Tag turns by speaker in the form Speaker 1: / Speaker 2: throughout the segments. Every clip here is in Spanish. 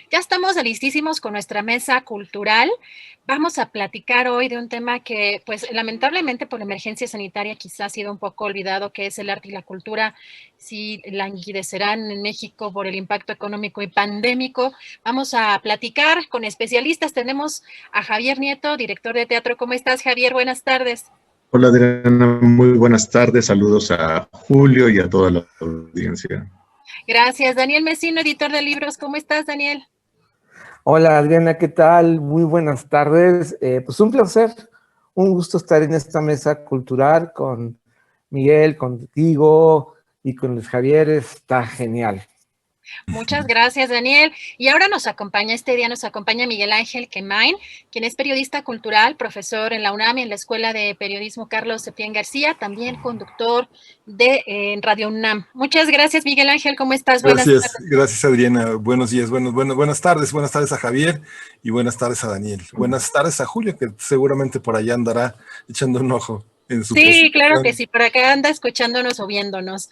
Speaker 1: Ya estamos listísimos con nuestra mesa cultural. Vamos a platicar hoy de un tema que, pues, lamentablemente por la emergencia sanitaria quizás ha sido un poco olvidado, que es el arte y la cultura. Si languidecerán en México por el impacto económico y pandémico. Vamos a platicar con especialistas. Tenemos a Javier Nieto, director de teatro. ¿Cómo estás, Javier? Buenas tardes.
Speaker 2: Hola Adriana, muy buenas tardes. Saludos a Julio y a toda la audiencia.
Speaker 1: Gracias. Daniel Mesino, editor de libros. ¿Cómo estás, Daniel?
Speaker 3: Hola Adriana, ¿qué tal? Muy buenas tardes. Pues un placer, un gusto estar en esta mesa cultural con Miguel, contigo y con Luis Javier. Está genial.
Speaker 1: Muchas gracias, Daniel. Y ahora este día nos acompaña Miguel Ángel Quemain, quien es periodista cultural, profesor en la UNAM y en la Escuela de Periodismo Carlos Septién García, también conductor de Radio UNAM. Muchas gracias, Miguel Ángel. ¿Cómo estás? Buenas
Speaker 4: Gracias,
Speaker 1: tardes.
Speaker 4: gracias Adriana. Buenos días, buenas tardes a Javier y buenas tardes a Daniel. Buenas tardes a Julio, que seguramente por allá andará echando un ojo en su
Speaker 1: Sí, claro
Speaker 4: posición.
Speaker 1: que sí, por acá anda escuchándonos o viéndonos.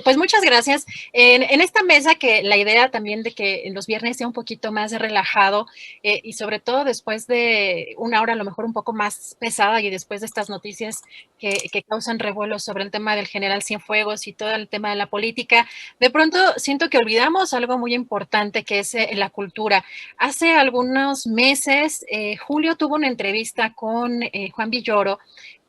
Speaker 1: Pues muchas gracias. En esta mesa, que la idea también de que en los viernes sea un poquito más relajado, y sobre todo después de una hora a lo mejor un poco más pesada y después de estas noticias que causan revuelo sobre el tema del general Cienfuegos y todo el tema de la política, de pronto siento que olvidamos algo muy importante, que es la cultura. Hace algunos meses, Julio tuvo una entrevista con Juan Villoro,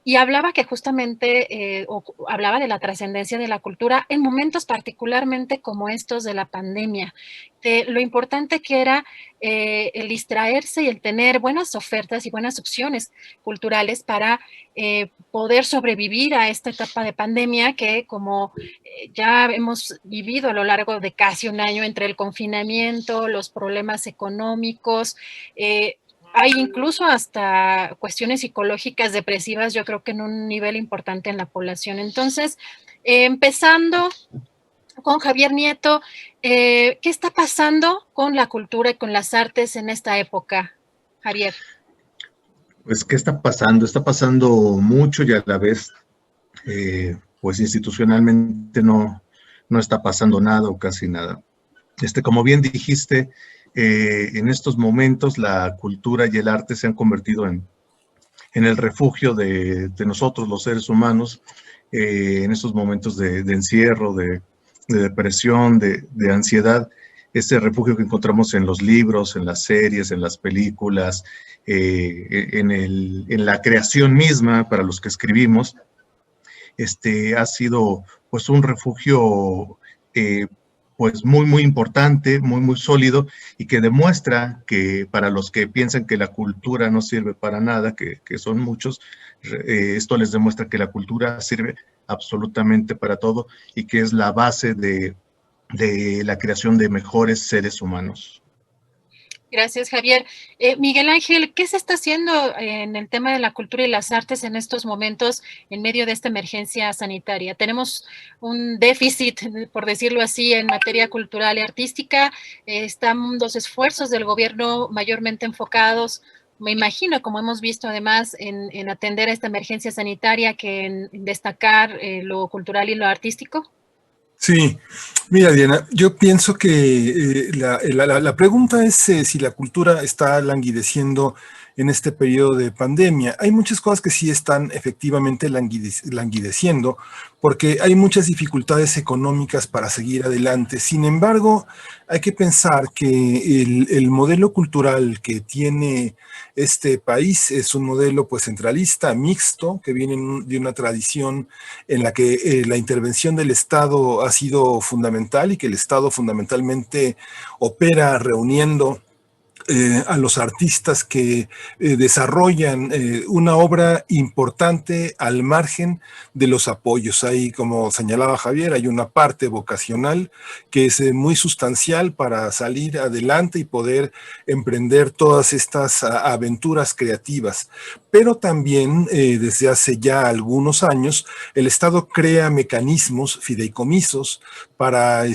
Speaker 1: y hablaba que justamente, hablaba de la trascendencia de la cultura en momentos particularmente como estos de la pandemia, de lo importante que era el distraerse y el tener buenas ofertas y buenas opciones culturales para poder sobrevivir a esta etapa de pandemia que, como ya hemos vivido a lo largo de casi un año entre el confinamiento, los problemas económicos, hay incluso hasta cuestiones psicológicas depresivas, yo creo que en un nivel importante en la población. Entonces, empezando con Javier Nieto, ¿qué está pasando con la cultura y con las artes en esta época, Javier?
Speaker 2: Pues, ¿qué está pasando? Está pasando mucho y a la vez, pues institucionalmente no está pasando nada o casi nada. Como bien dijiste, en estos momentos la cultura y el arte se han convertido en el refugio de nosotros, los seres humanos, en estos momentos de encierro, de depresión, de ansiedad, ese refugio que encontramos en los libros, en las series, en las películas, en la creación misma para los que escribimos, ha sido pues un refugio pues muy importante, muy sólido, y que demuestra que para los que piensan que la cultura no sirve para nada, que son muchos, esto les demuestra que la cultura sirve absolutamente para todo y que es la base de la creación de mejores seres humanos.
Speaker 1: Gracias, Javier. Miguel Ángel, ¿qué se está haciendo en el tema de la cultura y las artes en estos momentos en medio de esta emergencia sanitaria? Tenemos un déficit, por decirlo así, en materia cultural y artística. Están los esfuerzos del gobierno mayormente enfocados, me imagino, como hemos visto además, en atender esta emergencia sanitaria que en destacar lo cultural y lo artístico.
Speaker 4: Sí, mira Diana, yo pienso que la pregunta es si la cultura está languideciendo en este periodo de pandemia. Hay muchas cosas que sí están efectivamente languideciendo, porque hay muchas dificultades económicas para seguir adelante. Sin embargo, hay que pensar que el modelo cultural que tiene este país es un modelo pues centralista, mixto, que viene de una tradición en la que la intervención del Estado ha sido fundamental y que el Estado fundamentalmente opera reuniendo a los artistas que desarrollan una obra importante al margen de los apoyos. Ahí, como señalaba Javier, hay una parte vocacional que es muy sustancial para salir adelante y poder emprender todas estas aventuras creativas. Pero también desde hace ya algunos años el Estado crea mecanismos, fideicomisos, para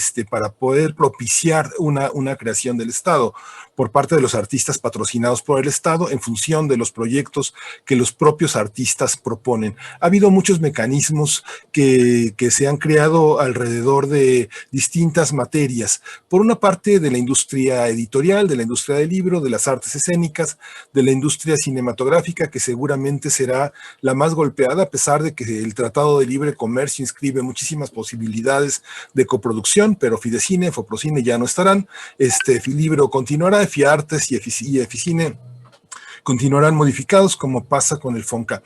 Speaker 4: poder propiciar una creación del Estado. por parte de los artistas patrocinados por el Estado en función de los proyectos que los propios artistas proponen. Ha habido muchos mecanismos que se han creado alrededor de distintas materias. Por una parte, de la industria editorial, de la industria del libro, de las artes escénicas, de la industria cinematográfica, que seguramente será la más golpeada, a pesar de que el Tratado de Libre Comercio inscribe muchísimas posibilidades de coproducción, pero Fidecine, Foprocine ya no estarán. Filibro continuará, Fiartes y Eficine continuarán modificados, como pasa con el FONCA.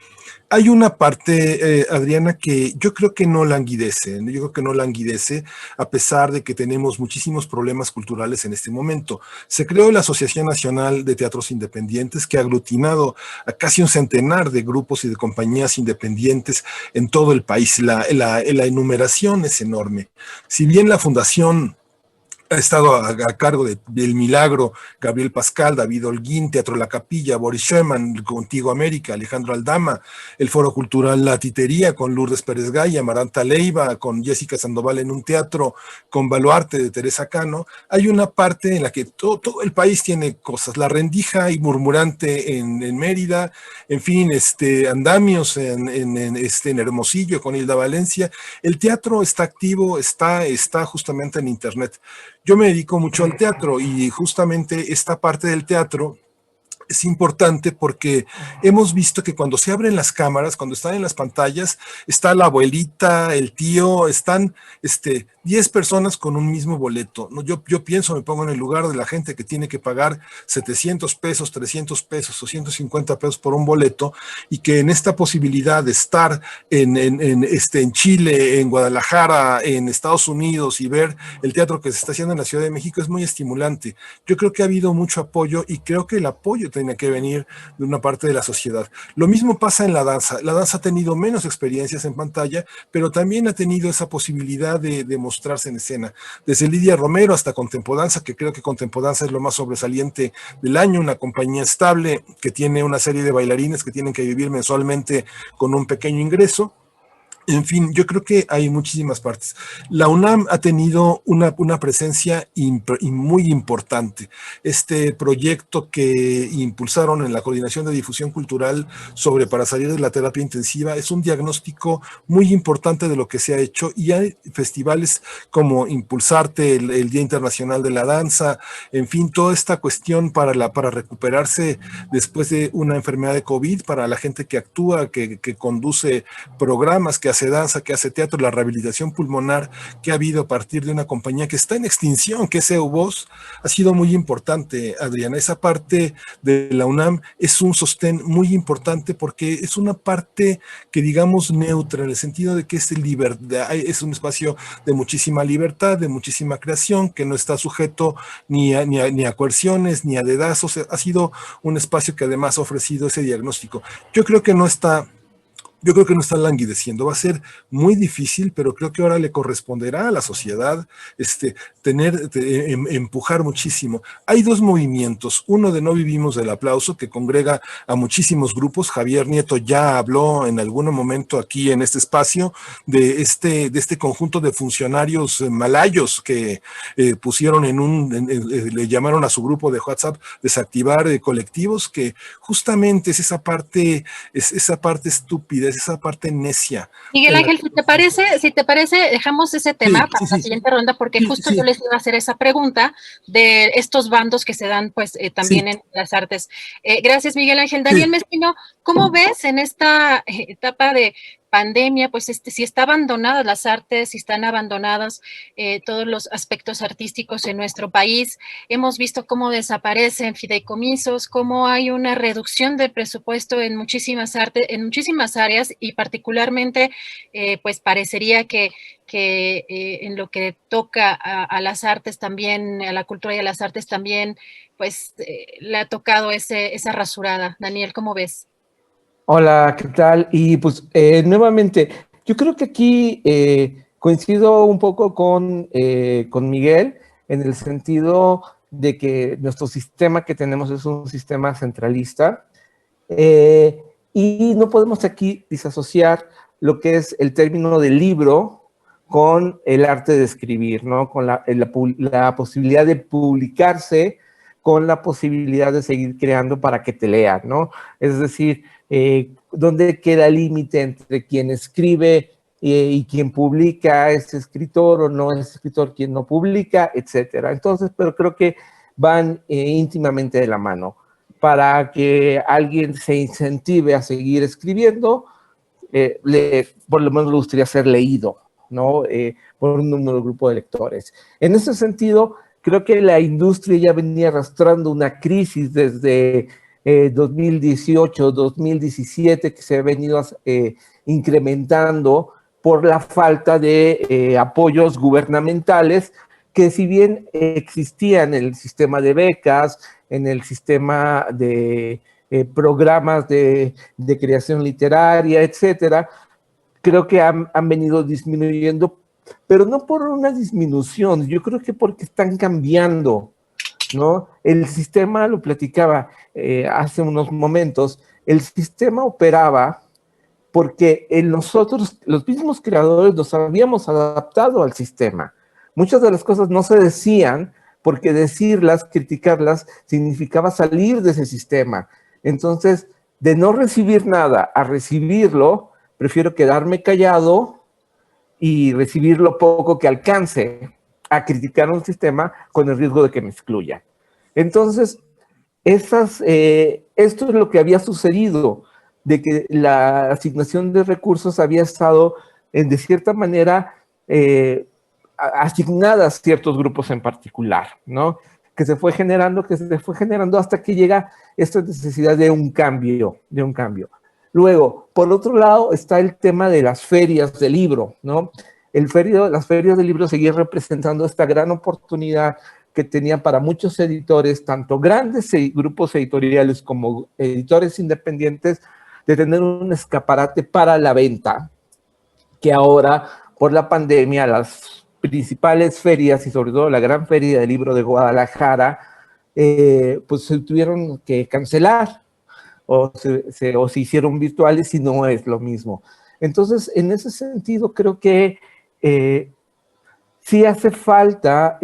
Speaker 4: Hay una parte, Adriana, que yo creo que no languidece, a pesar de que tenemos muchísimos problemas culturales en este momento. Se creó la Asociación Nacional de Teatros Independientes, que ha aglutinado a casi un centenar de grupos y de compañías independientes en todo el país. La enumeración es enorme. Si bien la Fundación ha estado a cargo del Milagro, Gabriel Pascal, David Holguín, Teatro La Capilla, Boris Sherman, Contigo América, Alejandro Aldama, el Foro Cultural La Titería con Lourdes Pérez Gaya, Amaranta Leiva, con Jessica Sandoval en un teatro, con Baluarte de Teresa Cano. Hay una parte en la que todo el país tiene cosas, La Rendija y Murmurante en Mérida, en fin, andamios en Hermosillo con Hilda Valencia. El teatro está activo, está justamente en internet. Yo me dedico mucho al teatro y justamente esta parte del teatro es importante porque hemos visto que cuando se abren las cámaras, cuando están en las pantallas, está la abuelita, el tío, están 10 personas con un mismo boleto. ¿No? Yo pienso, me pongo en el lugar de la gente que tiene que pagar 700 pesos, 300 pesos o 150 pesos por un boleto, y que en esta posibilidad de estar en Chile, en Guadalajara, en Estados Unidos y ver el teatro que se está haciendo en la Ciudad de México es muy estimulante. Yo creo que ha habido mucho apoyo y creo que el apoyo tiene que venir de una parte de la sociedad. Lo mismo pasa en la danza. La danza ha tenido menos experiencias en pantalla, pero también ha tenido esa posibilidad de mostrarse en escena. Desde Lidia Romero hasta Contempodanza, que creo que Contempodanza es lo más sobresaliente del año, una compañía estable que tiene una serie de bailarines que tienen que vivir mensualmente con un pequeño ingreso. En fin, yo creo que hay muchísimas partes. La UNAM ha tenido una presencia muy importante. Este proyecto que impulsaron en la Coordinación de Difusión Cultural para salir de la terapia intensiva es un diagnóstico muy importante de lo que se ha hecho, y hay festivales como Impulsarte, el Día Internacional de la Danza, en fin, toda esta cuestión para recuperarse después de una enfermedad de COVID, para la gente que actúa, que conduce programas, que hace danza, que hace teatro, la rehabilitación pulmonar que ha habido a partir de una compañía que está en extinción, que es EUVOS, ha sido muy importante, Adriana. Esa parte de la UNAM es un sostén muy importante porque es una parte que digamos neutra, en el sentido de que es un espacio de muchísima libertad, de muchísima creación, que no está sujeto ni a coerciones, ni a dedazos. Ha sido un espacio que además ha ofrecido ese diagnóstico. Yo creo que no está languideciendo. Va a ser muy difícil, pero creo que ahora le corresponderá a la sociedad empujar muchísimo. Hay dos movimientos. Uno de No Vivimos del Aplauso, que congrega a muchísimos grupos. Javier Nieto ya habló en algún momento aquí en este espacio de este conjunto de funcionarios malayos que pusieron le llamaron a su grupo de WhatsApp Desactivar colectivos, que justamente es esa parte estúpida, es esa parte necia.
Speaker 1: Miguel Ángel, si te parece, dejamos ese tema para la siguiente ronda, porque justo yo les iba a hacer esa pregunta de estos bandos que se dan pues también en las artes. Gracias, Miguel Ángel. Daniel Mezquino, ¿cómo ves en esta etapa de pandemia, pues si está abandonadas las artes, si están abandonados todos los aspectos artísticos en nuestro país? Hemos visto cómo desaparecen fideicomisos, cómo hay una reducción de presupuesto en muchísimas áreas, y particularmente pues parecería que en lo que toca a las artes también, a la cultura y a las artes también, pues le ha tocado esa rasurada. Daniel, ¿cómo ves?
Speaker 3: Hola, ¿qué tal? Y pues nuevamente, yo creo que aquí coincido un poco con Miguel, en el sentido de que nuestro sistema que tenemos es un sistema centralista, y no podemos aquí disasociar lo que es el término del libro con el arte de escribir, ¿no? Con la posibilidad de publicarse con la posibilidad de seguir creando para que te lean, ¿no? Es decir, ¿dónde queda el límite entre quien escribe y quien publica? ¿Es escritor o no es escritor quien no publica? Etcétera. Entonces, pero creo que van íntimamente de la mano. Para que alguien se incentive a seguir escribiendo, por lo menos le gustaría ser leído, ¿no? Por un número grupo de lectores. En ese sentido, creo que la industria ya venía arrastrando una crisis desde 2018, 2017, que se ha venido incrementando por la falta de apoyos gubernamentales, que si bien existían en el sistema de becas, en el sistema de programas de creación literaria, etcétera, creo que han venido disminuyendo, pero no por una disminución, yo creo que porque están cambiando, ¿no? El sistema, lo platicaba hace unos momentos, el sistema operaba porque nosotros, los mismos creadores, nos habíamos adaptado al sistema. Muchas de las cosas no se decían porque decirlas, criticarlas, significaba salir de ese sistema. Entonces, de no recibir nada a recibirlo, prefiero quedarme callado y recibir lo poco que alcance a criticar un sistema con el riesgo de que me excluya. Entonces, esto es lo que había sucedido, de que la asignación de recursos había estado, de cierta manera, asignada a ciertos grupos en particular, ¿no? Que se fue generando hasta que llega esta necesidad de un cambio. Luego, por otro lado, está el tema de las ferias de libro, ¿no? Las ferias de libro seguían representando esta gran oportunidad que tenía para muchos editores, tanto grandes grupos editoriales como editores independientes, de tener un escaparate para la venta, que ahora, por la pandemia, las principales ferias y sobre todo la Gran Feria del Libro de Guadalajara, pues se tuvieron que cancelar o se hicieron virtuales y no es lo mismo. Entonces, en ese sentido, creo que sí hace falta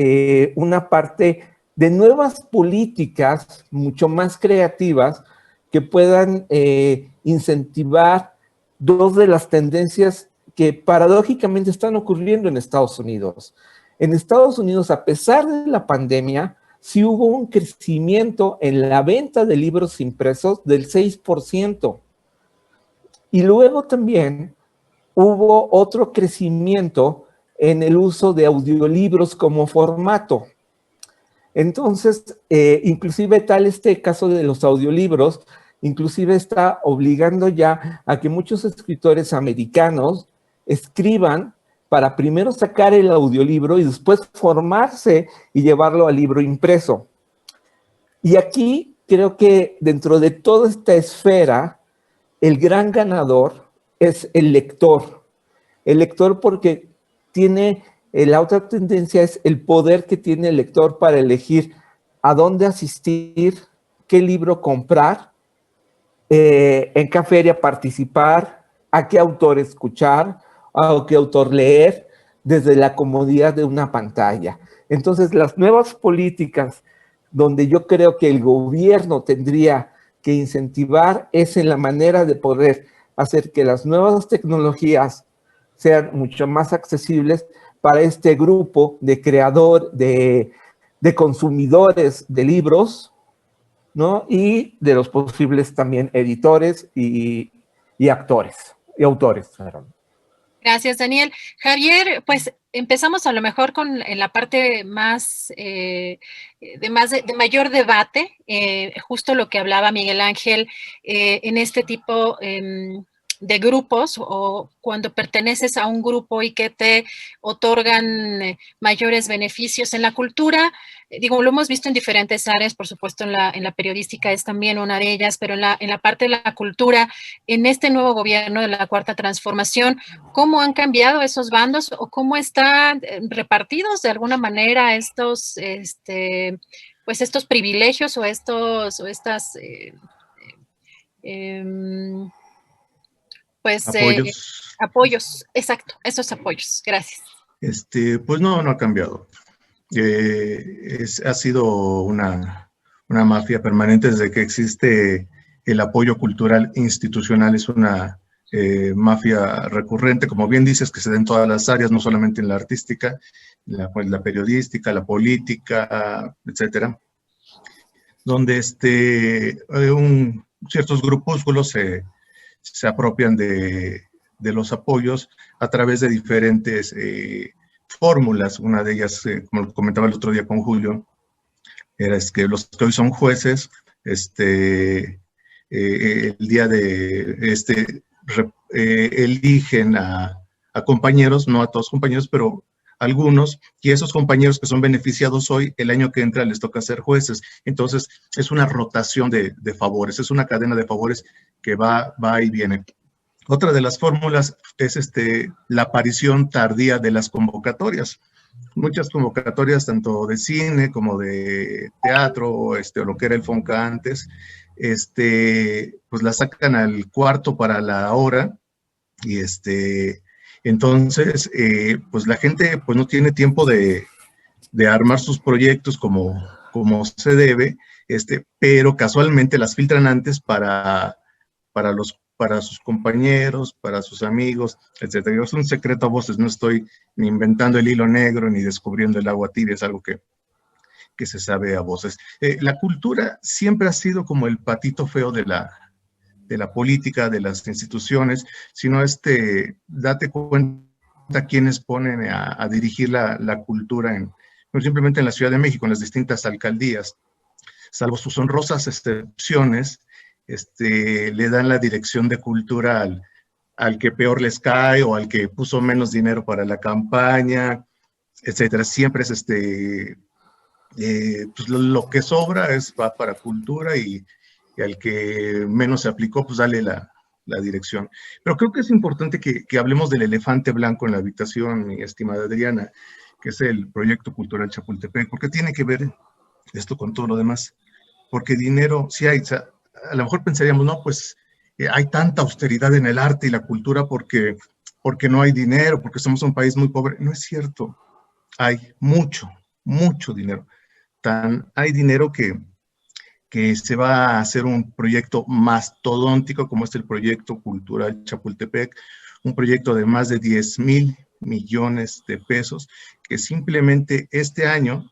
Speaker 3: una parte de nuevas políticas mucho más creativas que puedan incentivar dos de las tendencias que paradójicamente están ocurriendo en Estados Unidos. En Estados Unidos, a pesar de la pandemia, sí hubo un crecimiento en la venta de libros impresos del 6%. Y luego también hubo otro crecimiento en el uso de audiolibros como formato. Entonces, inclusive tal este caso de los audiolibros, inclusive está obligando ya a que muchos escritores americanos escriban para primero sacar el audiolibro y después formarse y llevarlo al libro impreso. Y aquí creo que dentro de toda esta esfera, el gran ganador es el lector. El lector porque tiene, la otra tendencia es el poder que tiene el lector para elegir a dónde asistir, qué libro comprar, en qué feria participar, a qué autor escuchar, a qué autor leer, desde la comodidad de una pantalla. Entonces, las nuevas políticas donde yo creo que el gobierno tendría que incentivar es en la manera de poder hacer que las nuevas tecnologías sean mucho más accesibles para este grupo de de consumidores de libros, ¿no? Y de los posibles también editores y actores y autores. Perdón.
Speaker 1: Gracias, Daniel. Javier, pues empezamos a lo mejor con la parte más, de mayor debate, justo lo que hablaba Miguel Ángel, en este tipo de grupos o cuando perteneces a un grupo y que te otorgan mayores beneficios en la cultura. Digo, lo hemos visto en diferentes áreas, por supuesto en la periodística es también una de ellas, pero en la parte de la cultura, en este nuevo gobierno de la Cuarta Transformación, ¿cómo han cambiado esos bandos o cómo están repartidos de alguna manera estos privilegios o estas apoyos, exacto, esos apoyos. Gracias.
Speaker 2: Pues no ha cambiado. Ha sido mafia permanente desde que existe el apoyo cultural institucional, es una mafia recurrente, como bien dices, que se da en todas las áreas, no solamente en la artística, pues, la periodística, la política, etcétera, donde ciertos grupúsculos se apropian de los apoyos a través de diferentes fórmulas. Una de ellas, como comentaba el otro día con Julio, era que los que hoy son jueces, el día de eligen a compañeros, no a todos compañeros, pero algunos, y esos compañeros que son beneficiados hoy, el año que entra les toca ser jueces. Entonces, es una rotación de favores, es una cadena de favores que va y viene. Otra de las fórmulas es la aparición tardía de las convocatorias. Muchas convocatorias, tanto de cine como de teatro, o lo que era el FONCA antes, pues la sacan al cuarto para la hora, y entonces, pues la gente pues no tiene tiempo de armar sus proyectos como se debe, pero casualmente las filtran antes para sus compañeros, para sus amigos, etcétera. Es un secreto a voces, no estoy ni inventando el hilo negro ni descubriendo el agua tibia, es algo que se sabe a voces. La cultura siempre ha sido como el patito feo de la política, de las instituciones, sino date cuenta quiénes ponen a dirigir la cultura no simplemente en la Ciudad de México, en las distintas alcaldías, salvo sus honrosas excepciones, le dan la dirección de cultura al que peor les cae o al que puso menos dinero para la campaña, etcétera. Siempre es pues lo que sobra va para cultura, y al que menos se aplicó, pues dale la dirección. Pero creo que es importante que hablemos del elefante blanco en la habitación, mi estimada Adriana, que es el proyecto cultural Chapultepec, porque tiene que ver esto con todo lo demás. Porque dinero, sí hay, a lo mejor pensaríamos, no, pues hay tanta austeridad en el arte y la cultura porque no hay dinero, porque somos un país muy pobre. No es cierto, hay mucho dinero. Hay dinero que se va a hacer un proyecto mastodóntico, como es el proyecto cultural Chapultepec, un proyecto de más de 10,000 millones de pesos, que simplemente este año,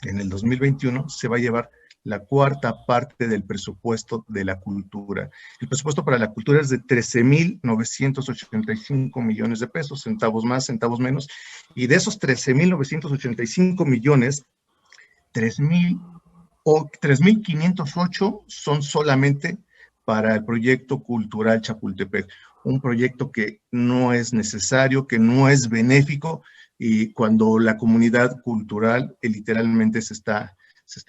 Speaker 2: en el 2021, se va a llevar la cuarta parte del presupuesto de la cultura. El presupuesto para la cultura es de 13,985 millones de pesos, centavos más, centavos menos, y de esos 13,985 millones, 3,508 son solamente para el proyecto cultural Chapultepec, un proyecto que no es necesario, que no es benéfico, y cuando la comunidad cultural literalmente se está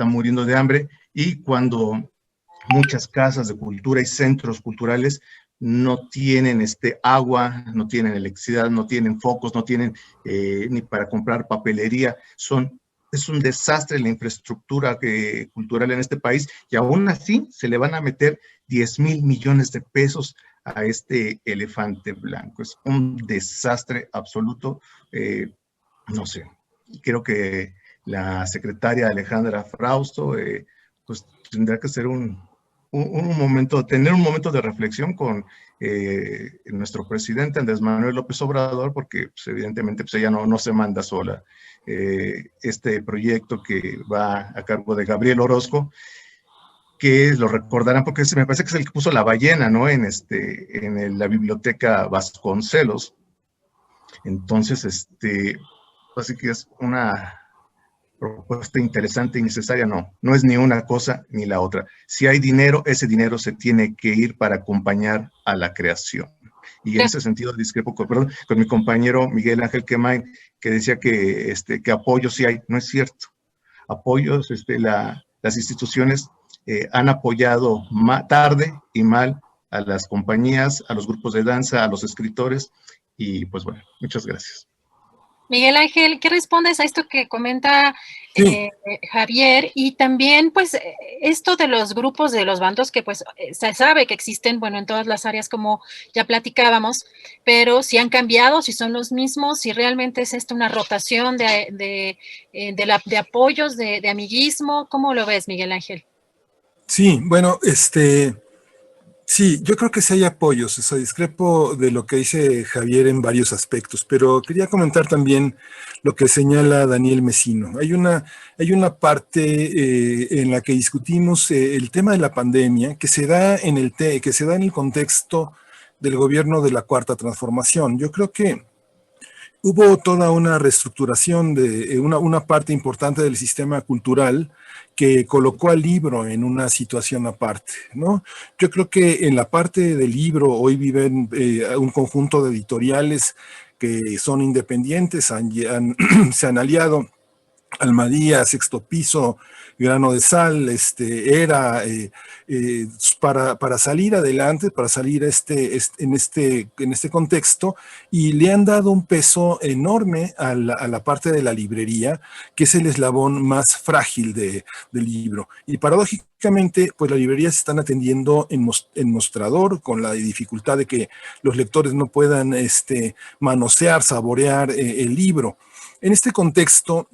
Speaker 2: muriendo de hambre, y cuando muchas casas de cultura y centros culturales no tienen agua, no tienen electricidad, no tienen focos, no tienen ni para comprar papelería. Es un desastre la infraestructura cultural en este país, y aún así se le van a meter 10,000 millones de pesos a este elefante blanco. Es un desastre absoluto. No sé, creo que la secretaria Alejandra Frausto pues tendrá que hacer tener un momento de reflexión con nuestro presidente Andrés Manuel López Obrador, porque pues, evidentemente pues, ella no se manda sola. Este proyecto que va a cargo de Gabriel Orozco, que lo recordarán porque me parece que es el que puso La Ballena, ¿no? En la biblioteca Vasconcelos. Entonces, así que es una propuesta interesante y necesaria. No es ni una cosa ni la otra. Si hay dinero, ese dinero se tiene que ir para acompañar a la creación. Y en ese sentido discrepo con mi compañero Miguel Ángel Quemain, que decía que apoyos sí hay. No es cierto. Apoyos, las instituciones han apoyado tarde y mal a las compañías, a los grupos de danza, a los escritores, y pues bueno, muchas gracias.
Speaker 1: Miguel Ángel, ¿qué respondes a esto que comenta Javier? Y también, pues, esto de los grupos, de los bandos que, pues, se sabe que existen, bueno, en todas las áreas, como ya platicábamos, pero si han cambiado, si son los mismos, si realmente es esto una rotación de apoyos, de amiguismo. ¿Cómo lo ves, Miguel Ángel?
Speaker 4: Sí, bueno, sí, yo creo que sí hay apoyos, o sea, discrepo de lo que dice Javier en varios aspectos, pero quería comentar también lo que señala Daniel Mesino. Hay una parte en la que discutimos el tema de la pandemia que se da que se da en el contexto del gobierno de la Cuarta Transformación. Yo creo que hubo toda una reestructuración de una parte importante del sistema cultural que colocó al libro en una situación aparte, ¿no? Yo creo que en la parte del libro hoy viven un conjunto de editoriales que son independientes, se han aliado. Almadía, Sexto Piso, Grano de Sal, era para salir adelante, para salir en este contexto, y le han dado un peso enorme a la parte de la librería, que es el eslabón más frágil del libro. Y paradójicamente, pues las librerías se están atendiendo en mostrador, con la dificultad de que los lectores no puedan manosear, saborear el libro. En este contexto,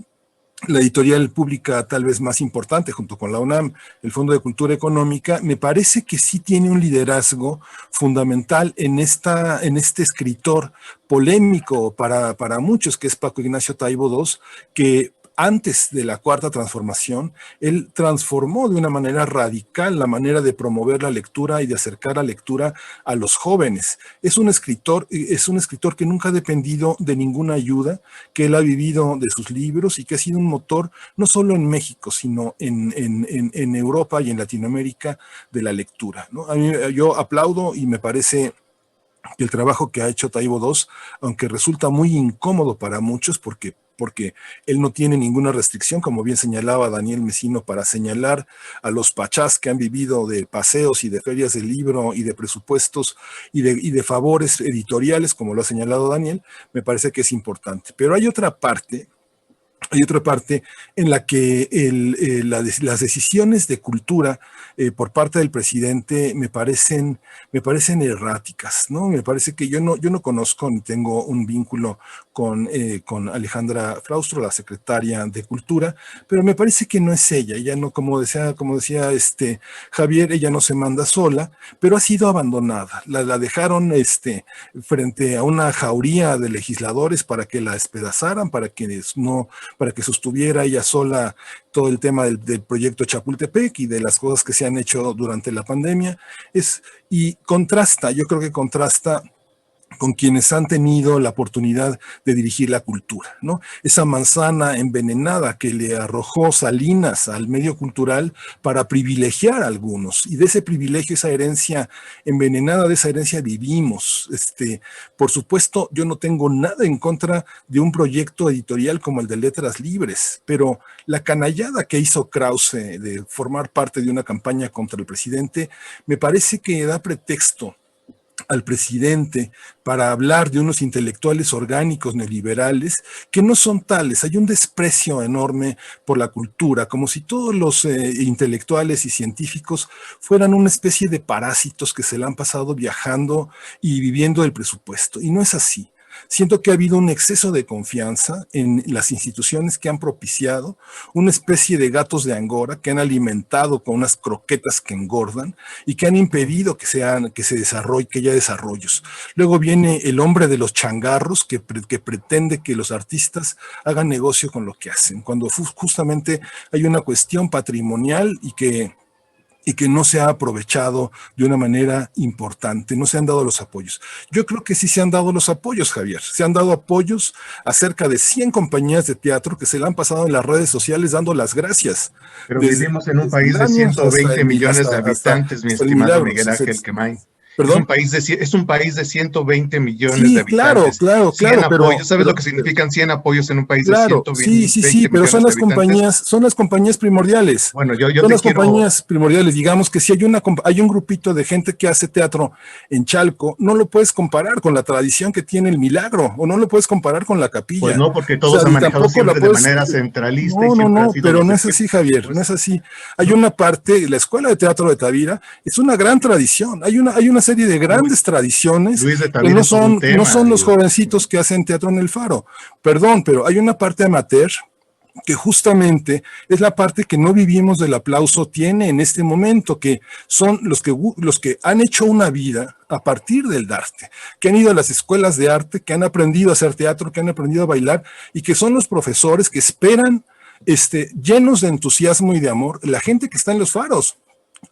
Speaker 4: la editorial pública tal vez más importante, junto con la UNAM, el Fondo de Cultura Económica, me parece que sí tiene un liderazgo fundamental en este escritor polémico para muchos, que es Paco Ignacio Taibo II, que antes de la Cuarta Transformación, él transformó de una manera radical la manera de promover la lectura y de acercar la lectura a los jóvenes. Es un escritor que nunca ha dependido de ninguna ayuda, que él ha vivido de sus libros y que ha sido un motor no solo en México, sino en Europa y en Latinoamérica de la lectura, ¿no? Yo aplaudo y me parece que el trabajo que ha hecho Taibo II, aunque resulta muy incómodo para muchos porque él no tiene ninguna restricción, como bien señalaba Daniel Mesino, para señalar a los pachás que han vivido de paseos y de ferias del libro y de presupuestos y de favores editoriales, como lo ha señalado Daniel, me parece que es importante. Pero hay otra parte en la que las decisiones de cultura por parte del presidente me parecen erráticas, ¿no? Me parece que yo no conozco ni tengo un vínculo con Alejandra Fraustro, la secretaria de Cultura, pero me parece que no es ella. Ella no, como decía Javier, ella no se manda sola, pero ha sido abandonada. La dejaron frente a una jauría de legisladores para que la despedazaran, para que sostuviera ella sola todo el tema del proyecto Chapultepec y de las cosas que se han hecho durante la pandemia. Yo creo que contrasta con quienes han tenido la oportunidad de dirigir la cultura, ¿no? Esa manzana envenenada que le arrojó Salinas al medio cultural para privilegiar a algunos, y de ese privilegio, esa herencia envenenada, de esa herencia vivimos. Por supuesto, yo no tengo nada en contra de un proyecto editorial como el de Letras Libres, pero la canallada que hizo Krause de formar parte de una campaña contra el presidente, me parece que da pretexto al presidente para hablar de unos intelectuales orgánicos neoliberales que no son tales. Hay un desprecio enorme por la cultura, como si todos los intelectuales y científicos fueran una especie de parásitos que se la han pasado viajando y viviendo del presupuesto. Y no es así. Siento que ha habido un exceso de confianza en las instituciones que han propiciado una especie de gatos de Angora que han alimentado con unas croquetas que engordan y que han impedido que haya desarrollos. Luego viene el hombre de los changarros que pretende que los artistas hagan negocio con lo que hacen, cuando justamente hay una cuestión patrimonial y que no se ha aprovechado de una manera importante, no se han dado los apoyos. Yo creo que sí se han dado los apoyos, Javier. Se han dado apoyos a cerca de 100 compañías de teatro que se le han pasado en las redes sociales dando las gracias.
Speaker 2: Pero vivimos en un país de 120 millones de habitantes, mi estimado Miguel Ángel Quemain.
Speaker 4: ¿Perdón?
Speaker 2: Es un país de 120 millones de habitantes.
Speaker 4: Claro,
Speaker 2: pero ¿sabes lo que significan 100 apoyos en un país de 120 millones de habitantes? Sí,
Speaker 4: pero son las compañías primordiales.
Speaker 2: Bueno,
Speaker 4: compañías primordiales. Digamos que si hay un grupito de gente que hace teatro en Chalco, no lo puedes comparar con la tradición que tiene el Milagro, o no lo puedes comparar con la Capilla.
Speaker 2: Pues no, porque todos se han manejado siempre de manera centralista.
Speaker 4: No, pero no es así, Javier, no es así. Hay una parte, la Escuela de Teatro de Tavira es una gran tradición. Hay una serie de grandes tradiciones que no son los jovencitos que hacen teatro en el Faro. Perdón, pero hay una parte amateur que justamente es la parte que no vivimos del aplauso tiene en este momento, que son los que han hecho una vida a partir del arte, que han ido a las escuelas de arte, que han aprendido a hacer teatro, que han aprendido a bailar, y que son los profesores que esperan, llenos de entusiasmo y de amor, la gente que está en los faros,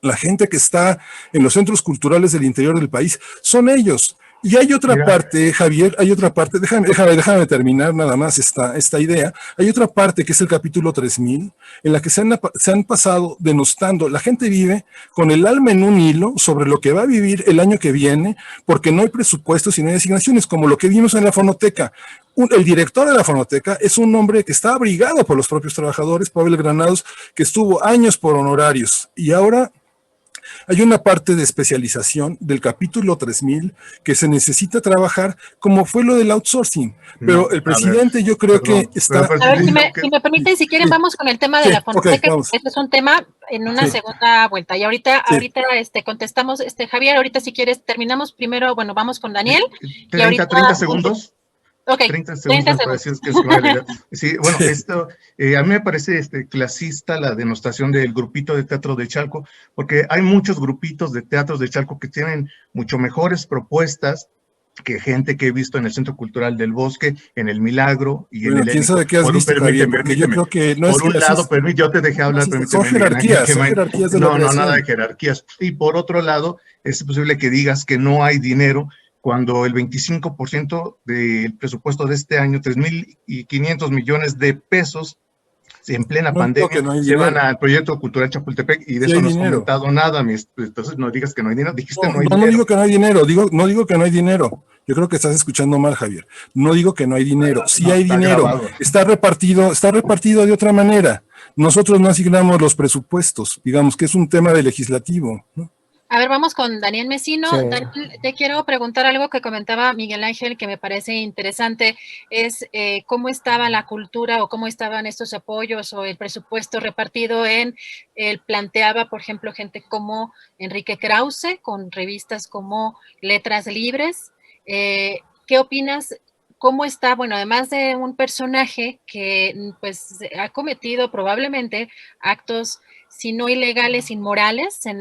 Speaker 4: la gente que está en los centros culturales del interior del país, son ellos. Y hay otra parte, Javier, hay otra parte, déjame terminar nada más esta idea. Hay otra parte que es el capítulo 3000, en la que se han pasado denostando. La gente vive con el alma en un hilo sobre lo que va a vivir el año que viene, porque no hay presupuestos y no hay asignaciones, como lo que vimos en la fonoteca. El director de la fonoteca es un hombre que está abrigado por los propios trabajadores, Pavel Granados, que estuvo años por honorarios, y ahora hay una parte de especialización del capítulo 3000 que se necesita trabajar, como fue lo del outsourcing. Pero el presidente, yo creo que está...
Speaker 1: A ver, si me permiten, si quieren, vamos con el tema de la fonoteca. Okay, este es un tema en una segunda vuelta. Y ahorita contestamos, Javier, ahorita si quieres terminamos primero, bueno, vamos con Daniel.
Speaker 2: 30 segundos.
Speaker 1: Ok,
Speaker 2: 30 segundos para decir que es una realidad. Sí, bueno, esto a mí me parece clasista la denostación del grupito de teatro de Chalco, porque hay muchos grupitos de teatros de Chalco que tienen mucho mejores propuestas que gente que he visto en el Centro Cultural del Bosque, en el Milagro y en el
Speaker 4: ¿quién sabe qué has visto, Javier? Porque yo creo que no
Speaker 2: por un lado, yo te dejé hablar,
Speaker 4: son jerarquías de
Speaker 2: no, nada de jerarquías. Y por otro lado, es posible que digas que no hay dinero cuando el 25% del presupuesto de este año, 3.500 millones de pesos, en plena pandemia, se van al proyecto cultural Chapultepec, y de eso no has comentado nada. Entonces no digas que no hay dinero, dijiste no hay dinero.
Speaker 4: No digo que no hay dinero, no digo que no hay dinero. Yo creo que estás escuchando mal, Javier. No digo que no hay dinero, sí hay dinero, grabado. Está repartido de otra manera. Nosotros no asignamos los presupuestos, digamos que es un tema de legislativo, ¿no?
Speaker 1: A ver, vamos con Daniel Mesino. Sí. Daniel, te quiero preguntar algo que comentaba Miguel Ángel, que me parece interesante, es cómo estaba la cultura o cómo estaban estos apoyos o el presupuesto repartido él planteaba, por ejemplo, gente como Enrique Krause, con revistas como Letras Libres. ¿Qué opinas? ¿Cómo está? Bueno, además de un personaje que pues ha cometido probablemente actos si no ilegales, inmorales, se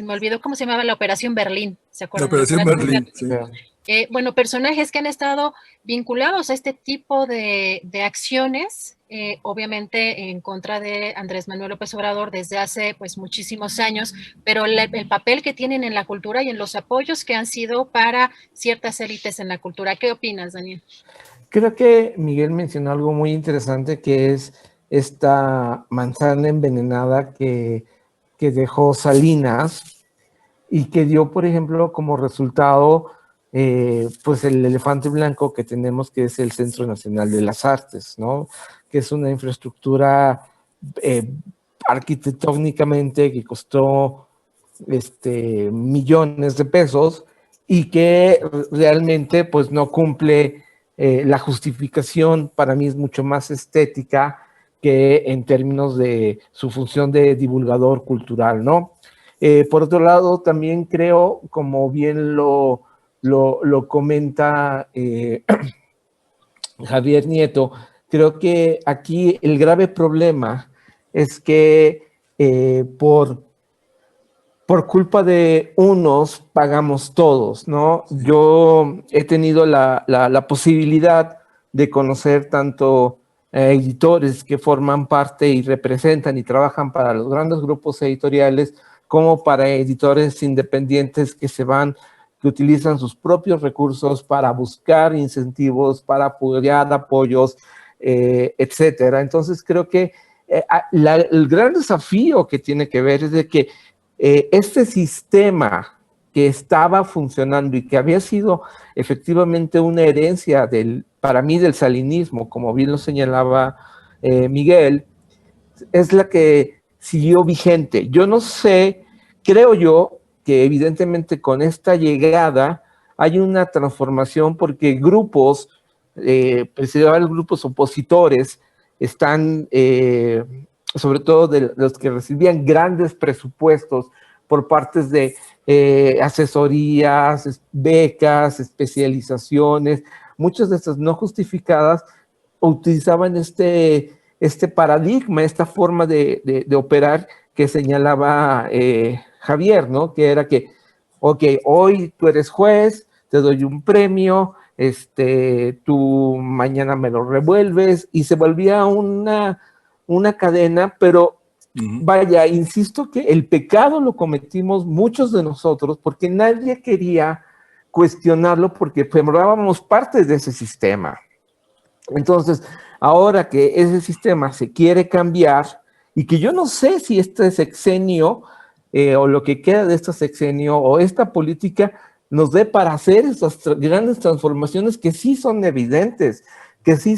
Speaker 1: me olvidó cómo se llamaba la Operación Berlín, ¿se acuerdan?
Speaker 4: La Operación Berlín, sí.
Speaker 1: Bueno, personajes que han estado vinculados a este tipo de acciones, obviamente en contra de Andrés Manuel López Obrador desde hace pues muchísimos años, pero el papel que tienen en la cultura y en los apoyos que han sido para ciertas élites en la cultura. ¿Qué opinas, Daniel?
Speaker 3: Creo que Miguel mencionó algo muy interesante, que es esta manzana envenenada que dejó Salinas y que dio, por ejemplo, como resultado pues el elefante blanco que tenemos, que es el Centro Nacional de las Artes, ¿no? Que es una infraestructura arquitectónicamente que costó millones de pesos y que realmente pues no cumple la justificación. Para mí es mucho más estética que en términos de su función de divulgador cultural, ¿no? Por otro lado, también creo, como bien lo comenta Javier Nieto, creo que aquí el grave problema es que por culpa de unos pagamos todos, ¿no? Yo he tenido la posibilidad de conocer tanto editores que forman parte y representan y trabajan para los grandes grupos editoriales, como para editores independientes que utilizan sus propios recursos para buscar incentivos, para apoyar apoyos, etcétera. Entonces creo que el gran desafío que tiene que ver es de que este sistema que estaba funcionando y que había sido efectivamente una herencia para mí del salinismo, como bien lo señalaba Miguel, es la que siguió vigente. Yo no sé, creo yo que evidentemente con esta llegada hay una transformación, porque grupos, principalmente grupos opositores, están, sobre todo de los que recibían grandes presupuestos por partes de asesorías, becas, especializaciones, muchas de estas no justificadas, utilizaban este paradigma, esta forma de operar que señalaba Javier, ¿no? Que era que, ok, hoy tú eres juez, te doy un premio, tú mañana me lo revuelves, y se volvía una cadena, pero vaya, insisto que el pecado lo cometimos muchos de nosotros porque nadie quería cuestionarlo porque formábamos parte de ese sistema. Entonces, ahora que ese sistema se quiere cambiar y que yo no sé si este sexenio o lo que queda de este sexenio o esta política nos dé para hacer esas grandes transformaciones que sí son evidentes, que sí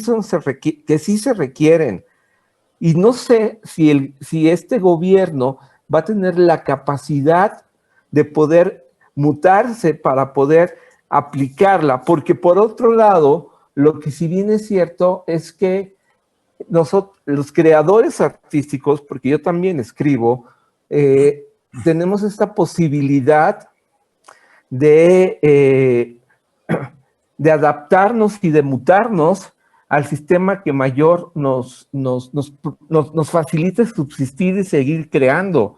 Speaker 3: se requieren. Y no sé si este gobierno va a tener la capacidad de poder mutarse para poder aplicarla, porque por otro lado, lo que si bien es cierto es que nosotros, los creadores artísticos, porque yo también escribo, tenemos esta posibilidad de adaptarnos y de mutarnos al sistema que mayor nos facilite subsistir y seguir creando.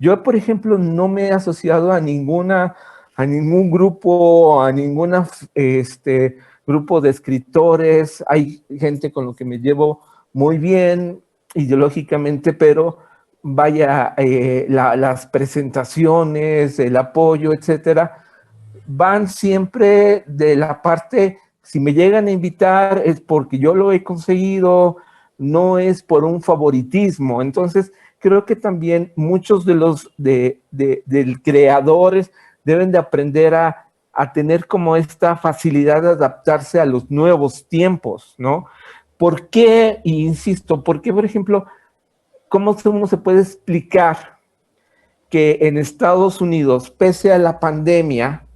Speaker 3: Yo, por ejemplo, no me he asociado a ningún grupo, a ningún grupo de escritores. Hay gente con lo que me llevo muy bien ideológicamente, pero vaya, las presentaciones, el apoyo, etcétera, van siempre de la parte, si me llegan a invitar es porque yo lo he conseguido, no es por un favoritismo. Entonces, creo que también muchos de los creadores deben de aprender a tener como esta facilidad de adaptarse a los nuevos tiempos, ¿no? ¿Por qué? Y insisto, ¿por qué, por ejemplo, cómo uno se puede explicar que en Estados Unidos, pese a la pandemia,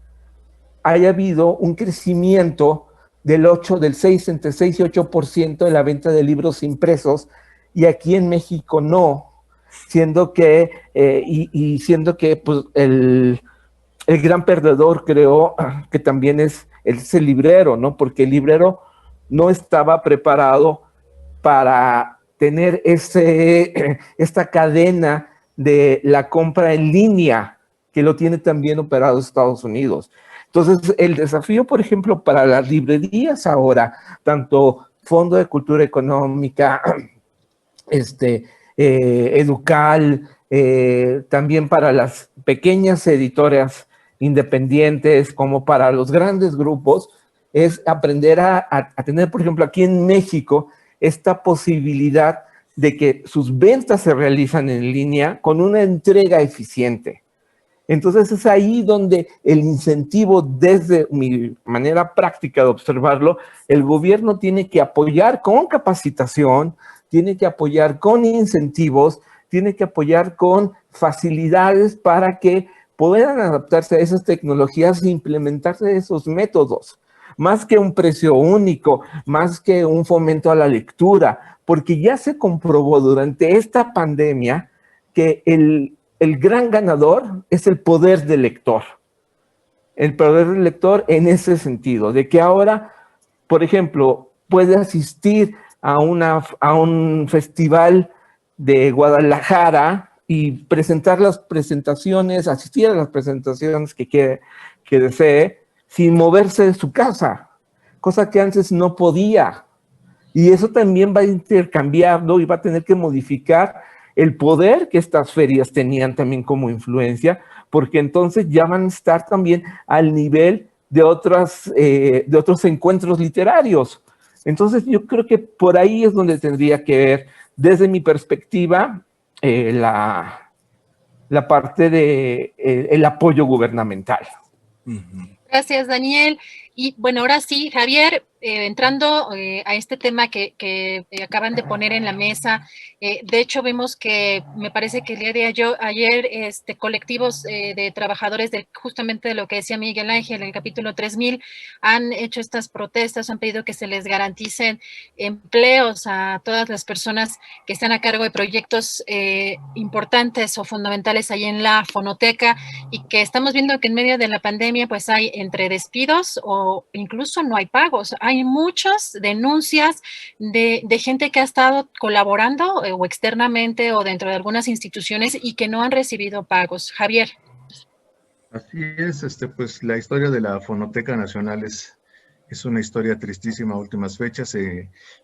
Speaker 3: haya habido un crecimiento entre 6 y 8% de la venta de libros impresos, y aquí en México no, siendo que, siendo que pues, el gran perdedor, creo, que también es el librero, ¿no? Porque el librero no estaba preparado para tener esta cadena de la compra en línea, que lo tiene también operado Estados Unidos. Entonces, el desafío, por ejemplo, para las librerías ahora, tanto Fondo de Cultura Económica, Educal, también para las pequeñas editoras independientes, como para los grandes grupos, es aprender a tener, por ejemplo, aquí en México, esta posibilidad de que sus ventas se realizan en línea con una entrega eficiente. Entonces es ahí donde el incentivo, desde mi manera práctica de observarlo, el gobierno tiene que apoyar con capacitación, tiene que apoyar con incentivos, tiene que apoyar con facilidades para que puedan adaptarse a esas tecnologías e implementarse esos métodos. Más que un precio único, más que un fomento a la lectura, porque ya se comprobó durante esta pandemia que el gran ganador es el poder del lector. El poder del lector en ese sentido, de que ahora, por ejemplo, puede asistir a un festival de Guadalajara y presentar las presentaciones, asistir a las presentaciones que desee, sin moverse de su casa, cosa que antes no podía. Y eso también va a intercambiarlo y va a tener que modificar el poder que estas ferias tenían también como influencia, porque entonces ya van a estar también al nivel de otros encuentros literarios. Entonces yo creo que por ahí es donde tendría que ver, desde mi perspectiva, la parte del apoyo gubernamental.
Speaker 1: Gracias, Daniel. Y bueno, ahora sí, Javier, entrando a este tema que acaban de poner en la mesa, de hecho vemos que me parece que el día de ayer colectivos de trabajadores justamente de lo que decía Miguel Ángel en el capítulo 3000 han hecho estas protestas, han pedido que se les garanticen empleos a todas las personas que están a cargo de proyectos importantes o fundamentales ahí en la fonoteca, y que estamos viendo que en medio de la pandemia pues hay entre despidos o o incluso no hay pagos. Hay muchas denuncias de gente que ha estado colaborando o externamente o dentro de algunas instituciones y que no han recibido pagos. Javier.
Speaker 2: Así es, pues la historia de la Fonoteca Nacional es una historia tristísima a últimas fechas,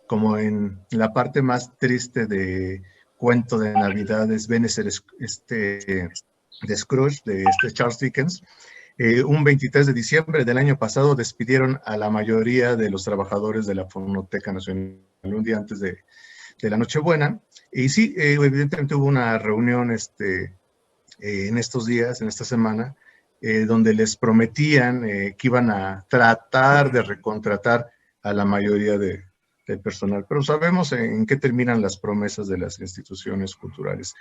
Speaker 2: como en la parte más triste de Cuento de Navidad es Ebenezer, de Scrooge, de Charles Dickens. Un 23 de diciembre del año pasado despidieron a la mayoría de los trabajadores de la Fonoteca Nacional, un día antes de la Nochebuena. Y sí, evidentemente hubo una reunión en estos días, en esta semana, donde les prometían que iban a tratar de recontratar a la mayoría del personal. Pero sabemos en qué terminan las promesas de las instituciones culturales.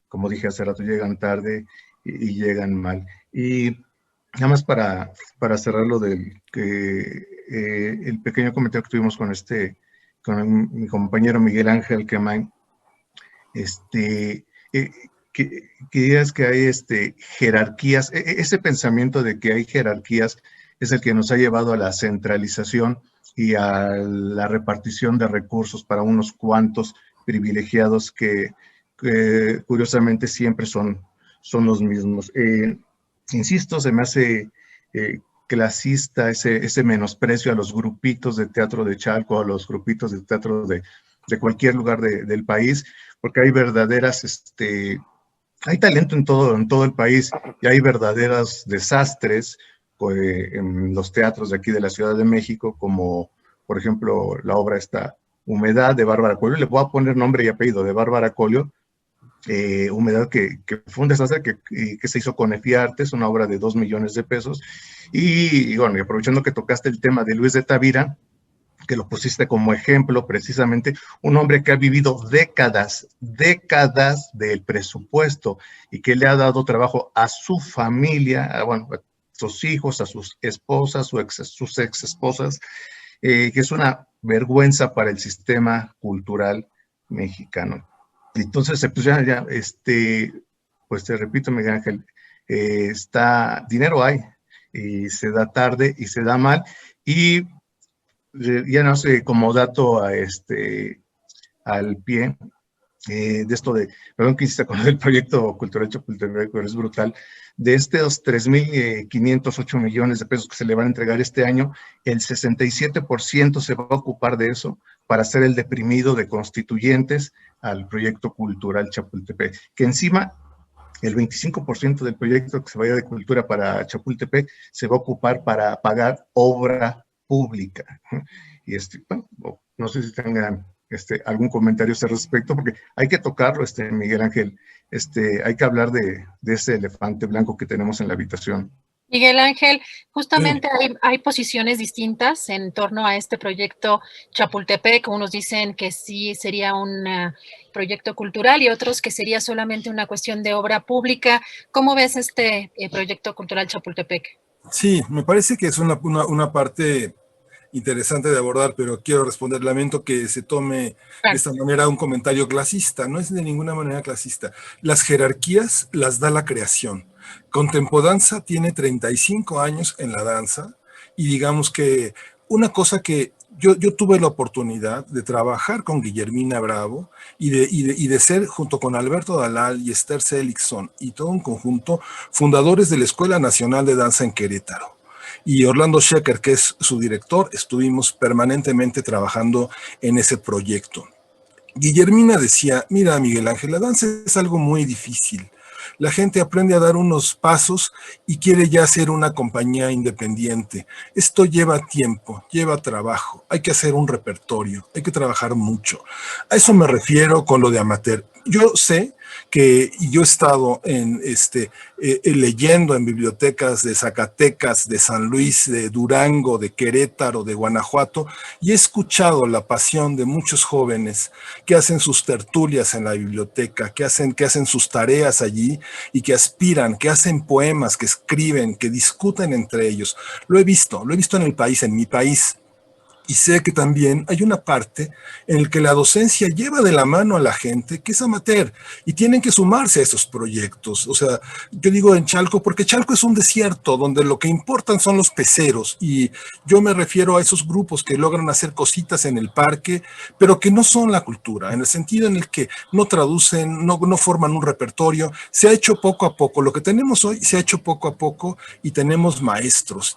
Speaker 2: Como dije hace rato, llegan tarde y llegan mal. Y nada más para cerrar lo del el pequeño comentario que tuvimos con mi compañero Miguel Ángel Quemain, que digas que hay jerarquías, ese pensamiento de que hay jerarquías es el que nos ha llevado a la centralización y a la repartición de recursos para unos cuantos privilegiados que curiosamente siempre son los mismos. Insisto, se me hace clasista ese menosprecio a los grupitos de teatro de Chalco, a los grupitos de teatro de cualquier lugar del país, porque hay verdaderas hay talento en todo el país y hay verdaderos desastres en los teatros de aquí de la Ciudad de México, como por ejemplo la obra Humedad de Bárbara Collio. Le voy a poner nombre y apellido de Bárbara Collio. Humedad que fue un desastre que se hizo con EFI Artes, una obra de 2 millones de pesos. Y bueno, y aprovechando que tocaste el tema de Luis de Tavira, que lo pusiste como ejemplo, precisamente, un hombre que ha vivido décadas del presupuesto y que le ha dado trabajo a su familia, a sus hijos, a sus esposas, sus ex esposas, que es una vergüenza para el sistema cultural mexicano. Entonces, pues ya pues te repito, Miguel Ángel, dinero hay, y se da tarde y se da mal, y ya no sé, como dato al pie, de esto perdón que insista con el proyecto cultural Chapultepec, pero es brutal, de estos 3,508 millones de pesos que se le van a entregar este año, el 67% se va a ocupar de eso para hacer el deprimido de constituyentes al proyecto cultural Chapultepec, que encima el 25% del proyecto que se vaya de cultura para Chapultepec se va a ocupar para pagar obra pública. Y bueno, no sé si tengan algún comentario a ese respecto, porque hay que tocarlo, Miguel Ángel, hay que hablar de ese elefante blanco que tenemos en la habitación.
Speaker 1: Miguel Ángel, justamente hay posiciones distintas en torno a este proyecto Chapultepec. Unos dicen que sí sería un proyecto cultural y otros que sería solamente una cuestión de obra pública. ¿Cómo ves este proyecto cultural Chapultepec?
Speaker 4: Sí, me parece que es una parte interesante de abordar, pero quiero responder, lamento que se tome de esta manera un comentario clasista, no es de ninguna manera clasista. Las jerarquías las da la creación. Contempodanza tiene 35 años en la danza y digamos que una cosa que yo tuve la oportunidad de trabajar con Guillermina Bravo y de ser, junto con Alberto Dalal y Esther Seligson y todo un conjunto, fundadores de la Escuela Nacional de Danza en Querétaro. Y Orlando Schecker, que es su director, estuvimos permanentemente trabajando en ese proyecto. Guillermina decía, mira Miguel Ángel, la danza es algo muy difícil. La gente aprende a dar unos pasos y quiere ya ser una compañía independiente. Esto lleva tiempo, lleva trabajo, hay que hacer un repertorio, hay que trabajar mucho. A eso me refiero con lo de amateur. Yo sé que yo he estado leyendo en bibliotecas de Zacatecas, de San Luis, de Durango, de Querétaro, de Guanajuato, y he escuchado la pasión de muchos jóvenes que hacen sus tertulias en la biblioteca, que hacen sus tareas allí y que aspiran, que hacen poemas, que escriben, que discuten entre ellos. Lo he visto en el país, en mi país. Y sé que también hay una parte en la que la docencia lleva de la mano a la gente que es amateur y tienen que sumarse a esos proyectos. O sea, yo digo en Chalco porque Chalco es un desierto donde lo que importan son los peceros, y yo me refiero a esos grupos que logran hacer cositas en el parque, pero que no son la cultura, en el sentido en el que no traducen, no forman un repertorio. Se ha hecho poco a poco. Lo que tenemos hoy se ha hecho poco a poco y tenemos maestros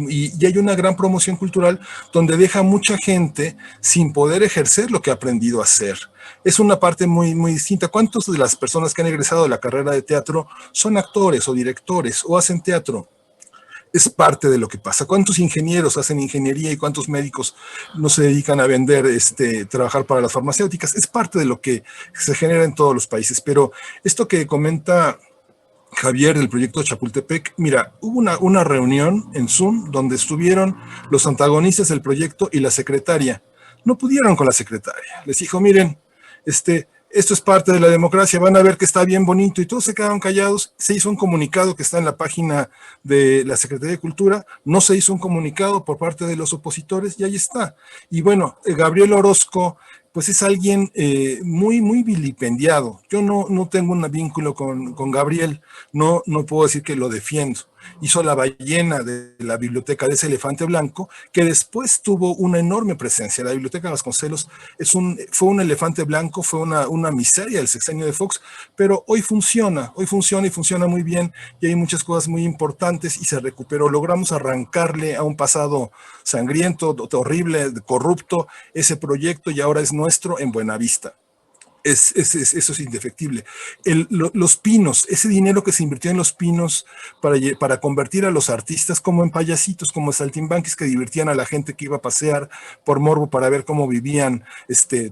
Speaker 4: y hay una gran promoción cultural donde deja mucha gente sin poder ejercer lo que ha aprendido a hacer. Es una parte muy, muy distinta. ¿Cuántas de las personas que han egresado de la carrera de teatro son actores o directores o hacen teatro? Es parte de lo que pasa. ¿Cuántos ingenieros hacen ingeniería y cuántos médicos no se dedican a vender, trabajar para las farmacéuticas? Es parte de lo que se genera en todos los países. Pero esto que comenta Javier del proyecto Chapultepec, mira, hubo una reunión en Zoom donde estuvieron los antagonistas del proyecto y la secretaria. No pudieron con la secretaria. Les dijo, miren, esto es parte de la democracia, van a ver que está bien bonito, y todos se quedaron callados. Se hizo un comunicado que está en la página de la Secretaría de Cultura, no se hizo un comunicado por parte de los opositores y ahí está. Y bueno, Gabriel Orozco, pues es alguien muy, muy vilipendiado. Yo no tengo un vínculo con Gabriel, no puedo decir que lo defiendo. Hizo La ballena de la biblioteca de ese elefante blanco, que después tuvo una enorme presencia. La biblioteca de Vasconcelos fue un elefante blanco, fue una miseria del sexenio de Fox, pero hoy funciona y funciona muy bien, y hay muchas cosas muy importantes y se recuperó. Logramos arrancarle a un pasado sangriento, horrible, corrupto, ese proyecto, y ahora es nuestro en Buenavista. Eso es indefectible. Los pinos, ese dinero que se invirtió en los pinos para convertir a los artistas como en payasitos, como saltimbanquis que divertían a la gente que iba a pasear por morbo para ver cómo vivían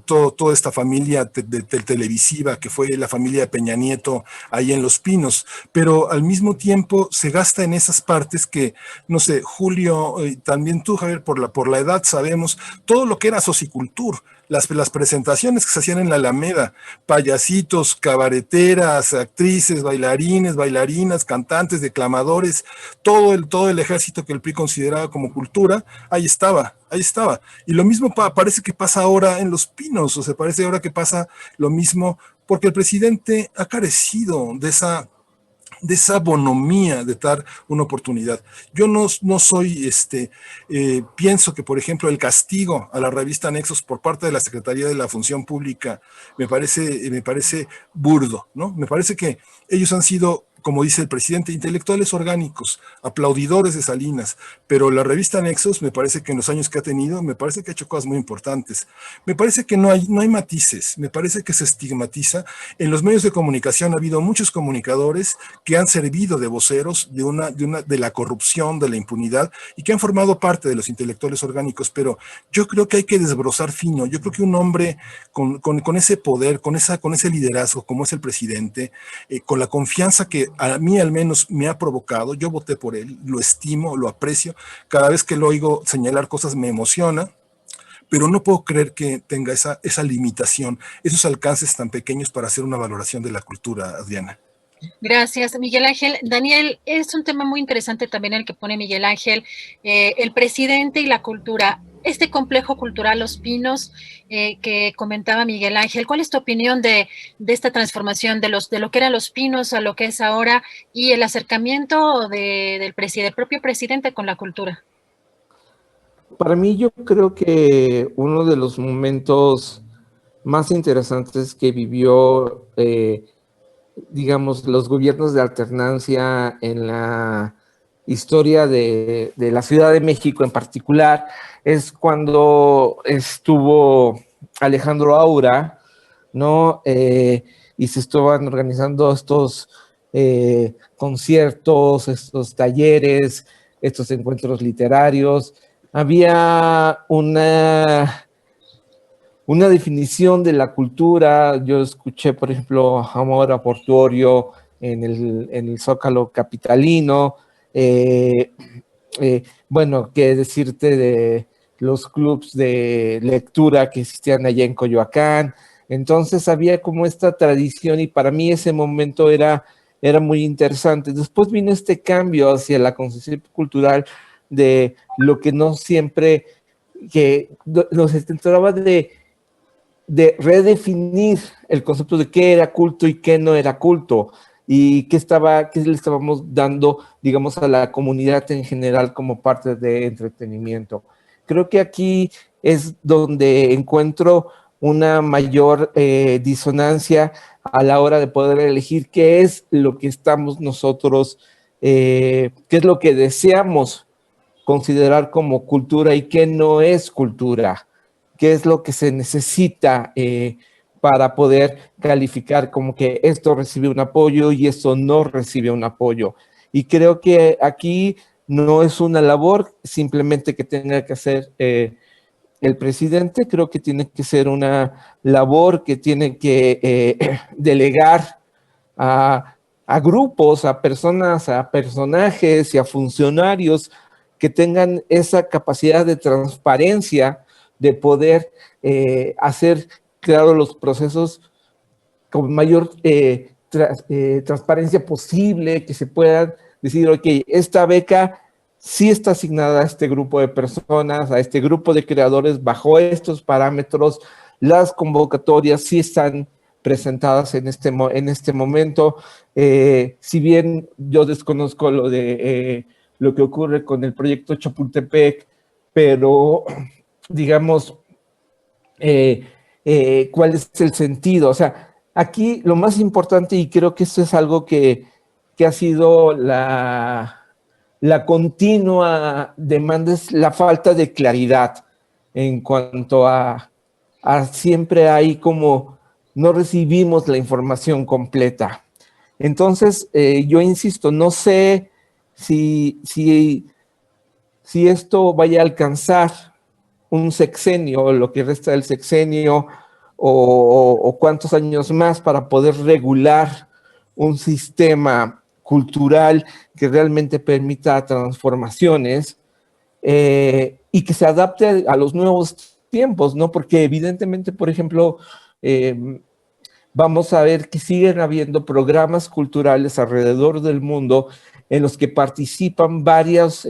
Speaker 4: toda esta familia televisiva que fue la familia de Peña Nieto ahí en Los Pinos, pero al mismo tiempo se gasta en esas partes que, no sé, Julio, también tú, Javier, por la edad sabemos todo lo que era socicultura. Las presentaciones que se hacían en la Alameda, payasitos, cabareteras, actrices, bailarinas, cantantes, declamadores, todo el ejército que el PRI consideraba como cultura, ahí estaba. Y lo mismo parece que pasa ahora en Los Pinos, o sea, parece ahora que pasa lo mismo, porque el presidente ha carecido de esa bonomía de dar una oportunidad. Yo no soy, pienso que, por ejemplo, el castigo a la revista Nexos por parte de la Secretaría de la Función Pública me parece burdo, ¿no? Me parece que ellos han sido, como dice el presidente, intelectuales orgánicos, aplaudidores de Salinas, pero la revista Nexos me parece que en los años que ha tenido, me parece que ha hecho cosas muy importantes. Me parece que no hay matices, me parece que se estigmatiza. En los medios de comunicación ha habido muchos comunicadores que han servido de voceros de la corrupción, de la impunidad, y que han formado parte de los intelectuales orgánicos, pero yo creo que hay que desbrozar fino. Yo creo que un hombre con ese poder, con ese liderazgo, como es el presidente, con la confianza que a mí al menos me ha provocado, yo voté por él, lo estimo, lo aprecio, cada vez que lo oigo señalar cosas me emociona, pero no puedo creer que tenga esa limitación, esos alcances tan pequeños para hacer una valoración de la cultura, Adriana.
Speaker 1: Gracias, Miguel Ángel. Daniel, es un tema muy interesante también el que pone Miguel Ángel, el presidente y la cultura. Este complejo cultural Los Pinos que comentaba Miguel Ángel, ¿cuál es tu opinión de esta transformación de lo que eran Los Pinos a lo que es ahora y el acercamiento del propio presidente con la cultura?
Speaker 3: Para mí, yo creo que uno de los momentos más interesantes que vivió digamos, los gobiernos de alternancia en la historia de la Ciudad de México en particular, es cuando estuvo Alejandro Aura, ¿no? Y se estaban organizando estos conciertos, estos talleres, estos encuentros literarios. Había una definición de la cultura. Yo escuché, por ejemplo, a Maura Portuorio en el Zócalo capitalino. Bueno, qué decirte de los clubs de lectura que existían allá en Coyoacán. Entonces había como esta tradición y para mí ese momento era muy interesante. Después vino este cambio hacia la concepción cultural de lo que no siempre nos trataba de redefinir el concepto de qué era culto y qué no era culto, y qué le estábamos dando, digamos, a la comunidad en general como parte de entretenimiento. Creo que aquí es donde encuentro una mayor disonancia a la hora de poder elegir qué es lo que estamos nosotros, qué es lo que deseamos considerar como cultura y qué no es cultura, qué es lo que se necesita para poder calificar como que esto recibe un apoyo y esto no recibe un apoyo. Y creo que aquí no es una labor simplemente que tenga que hacer el presidente, creo que tiene que ser una labor que tiene que delegar a grupos, a personas, a personajes y a funcionarios que tengan esa capacidad de transparencia, de poder hacer, claro, los procesos con mayor transparencia posible, que se puedan decir, ok, esta beca sí está asignada a este grupo de personas, a este grupo de creadores bajo estos parámetros, las convocatorias sí están presentadas en este momento. Si bien yo desconozco lo que ocurre con el proyecto Chapultepec, pero digamos, ¿cuál es el sentido? O sea, aquí lo más importante, y creo que esto es algo que ha sido la continua demanda, es la falta de claridad en cuanto a siempre hay como no recibimos la información completa. Entonces, yo insisto, no sé si esto vaya a alcanzar un sexenio, lo que resta del sexenio, o cuántos años más para poder regular un sistema cultural que realmente permita transformaciones y que se adapte a los nuevos tiempos, ¿no? Porque evidentemente, por ejemplo, vamos a ver que siguen habiendo programas culturales alrededor del mundo en los que participan varios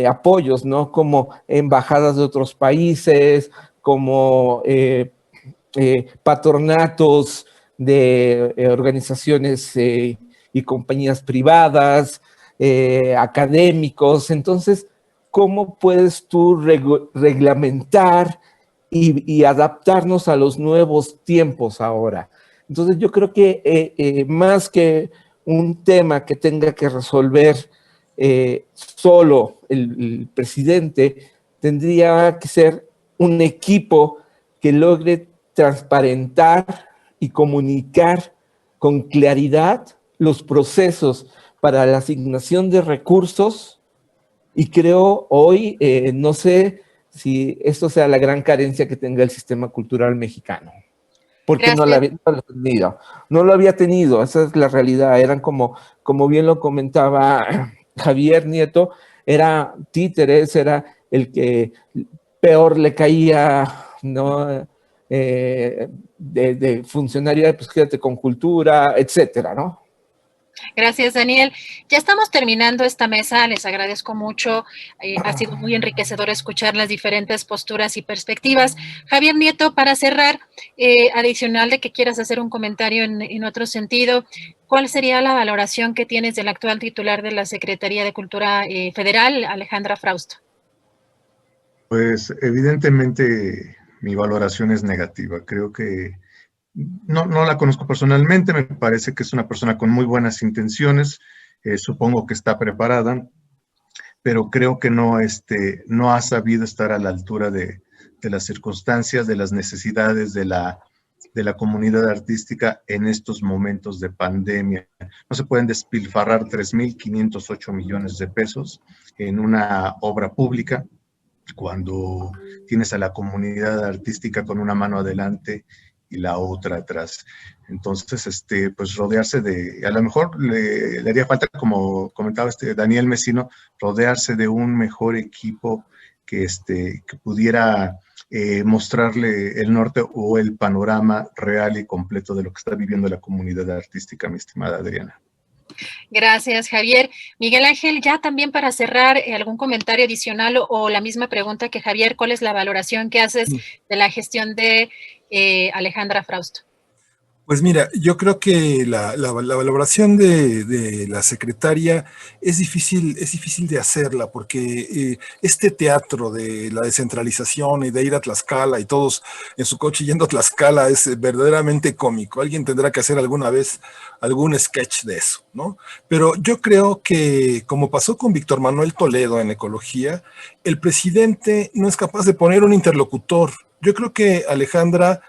Speaker 3: apoyos, ¿no? Como embajadas de otros países, como patronatos de organizaciones y compañías privadas, académicos. Entonces, ¿cómo puedes tú reglamentar y adaptarnos a los nuevos tiempos ahora? Entonces, yo creo que más que un tema que tenga que resolver solo el presidente, tendría que ser un equipo que logre transparentar y comunicar con claridad los procesos para la asignación de recursos, y creo hoy, no sé si esto sea la gran carencia que tenga el sistema cultural mexicano, porque no lo había tenido, esa es la realidad. Eran como bien lo comentaba Javier Nieto, era títeres, era el que peor le caía, ¿no? De funcionario, pues quédate con cultura, etcétera, ¿no?
Speaker 1: Gracias, Daniel. Ya estamos terminando esta mesa, les agradezco mucho, ha sido muy enriquecedor escuchar las diferentes posturas y perspectivas. Javier Nieto, para cerrar, adicional de que quieras hacer un comentario en otro sentido, ¿cuál sería la valoración que tienes del actual titular de la Secretaría de Cultura Federal, Alejandra Frausto?
Speaker 2: Pues evidentemente mi valoración es negativa. Creo que no la conozco personalmente, me parece que es una persona con muy buenas intenciones, supongo que está preparada, pero creo que no ha sabido estar a la altura de las circunstancias, de las necesidades de la comunidad artística en estos momentos de pandemia. No se pueden despilfarrar 3.508 millones de pesos en una obra pública cuando tienes a la comunidad artística con una mano adelante y la otra atrás. Entonces, pues rodearse de, a lo mejor le haría falta, como comentaba Daniel Mesino, rodearse de un mejor equipo que pudiera mostrarle el norte o el panorama real y completo de lo que está viviendo la comunidad artística, mi estimada Adriana.
Speaker 1: Gracias, Javier. Miguel Ángel, ya también para cerrar, algún comentario adicional o la misma pregunta que Javier, ¿cuál es la valoración que haces de la gestión de Alejandra Frausto?
Speaker 4: Pues mira, yo creo que la valoración de la secretaria es difícil de hacerla, porque este teatro de la descentralización y de ir a Tlaxcala y todos en su coche yendo a Tlaxcala es verdaderamente cómico. Alguien tendrá que hacer alguna vez algún sketch de eso, ¿no? Pero yo creo que, como pasó con Víctor Manuel Toledo en ecología, el presidente no es capaz de poner un interlocutor. Yo creo que Alejandra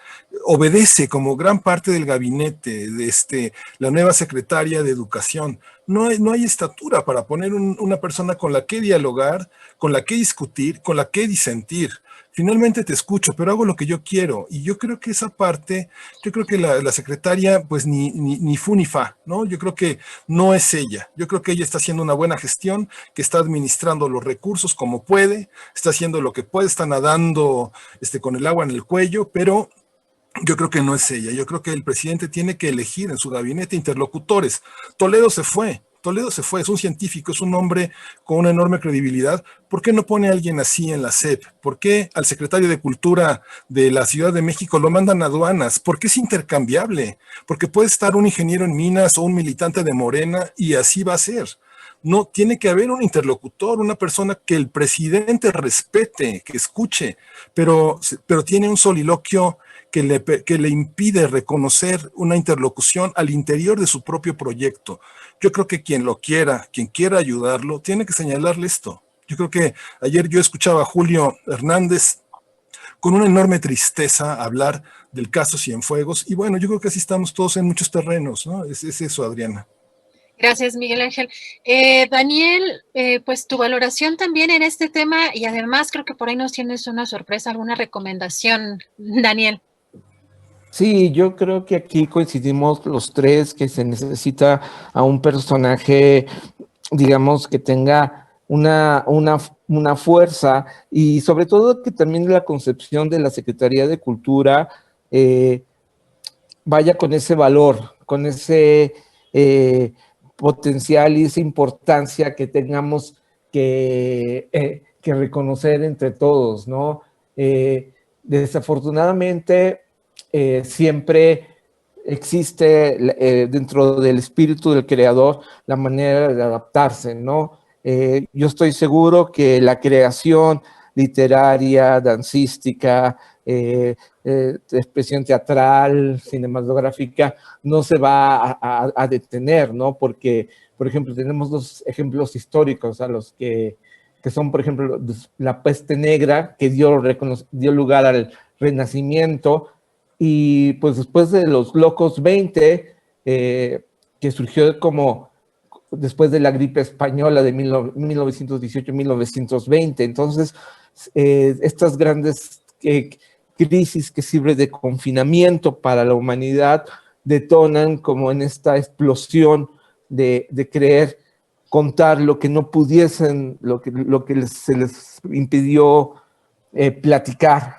Speaker 4: obedece como gran parte del gabinete de la nueva secretaria de Educación. No hay estatura para poner una persona con la que dialogar, con la que discutir, con la que disentir. Finalmente te escucho, pero hago lo que yo quiero. Y yo creo que esa parte, yo creo que la secretaria, pues ni fu ni fa, ¿no? Yo creo que no es ella. Yo creo que ella está haciendo una buena gestión, que está administrando los recursos como puede, está haciendo lo que puede, está nadando con el agua en el cuello, pero yo creo que no es ella. Yo creo que el presidente tiene que elegir en su gabinete interlocutores. Toledo se fue, es un científico, es un hombre con una enorme credibilidad. ¿Por qué no pone a alguien así en la SEP? ¿Por qué al secretario de Cultura de la Ciudad de México lo mandan a aduanas? ¿Por qué es intercambiable? Porque puede estar un ingeniero en minas o un militante de Morena y así va a ser. No, tiene que haber un interlocutor, una persona que el presidente respete, que escuche, pero tiene un soliloquio que le impide reconocer una interlocución al interior de su propio proyecto. Yo creo que quien quiera ayudarlo, tiene que señalarle esto. Yo creo que ayer yo escuchaba a Julio Hernández con una enorme tristeza hablar del caso Cienfuegos, y bueno, yo creo que así estamos todos en muchos terrenos, ¿no? Es eso, Adriana.
Speaker 1: Gracias, Miguel Ángel. Daniel, pues tu valoración también en este tema, y además creo que por ahí nos tienes una sorpresa, alguna recomendación, Daniel.
Speaker 3: Sí, yo creo que aquí coincidimos los tres que se necesita a un personaje, digamos, que tenga una fuerza, y sobre todo que también la concepción de la Secretaría de Cultura vaya con ese valor, con ese potencial y esa importancia que tengamos que reconocer entre todos, ¿no? Desafortunadamente, siempre existe dentro del espíritu del creador la manera de adaptarse, ¿no? Yo estoy seguro que la creación literaria, dancística, de expresión teatral, cinematográfica, no se va a detener, ¿no? Porque, por ejemplo, tenemos dos ejemplos históricos a los que son, por ejemplo, la peste negra, que dio lugar al Renacimiento, y pues después de los locos 20, que surgió como después de la gripe española de 1918-1920. Entonces, estas grandes crisis que sirven de confinamiento para la humanidad detonan como en esta explosión de querer contar lo que no pudiesen, lo que se les impidió platicar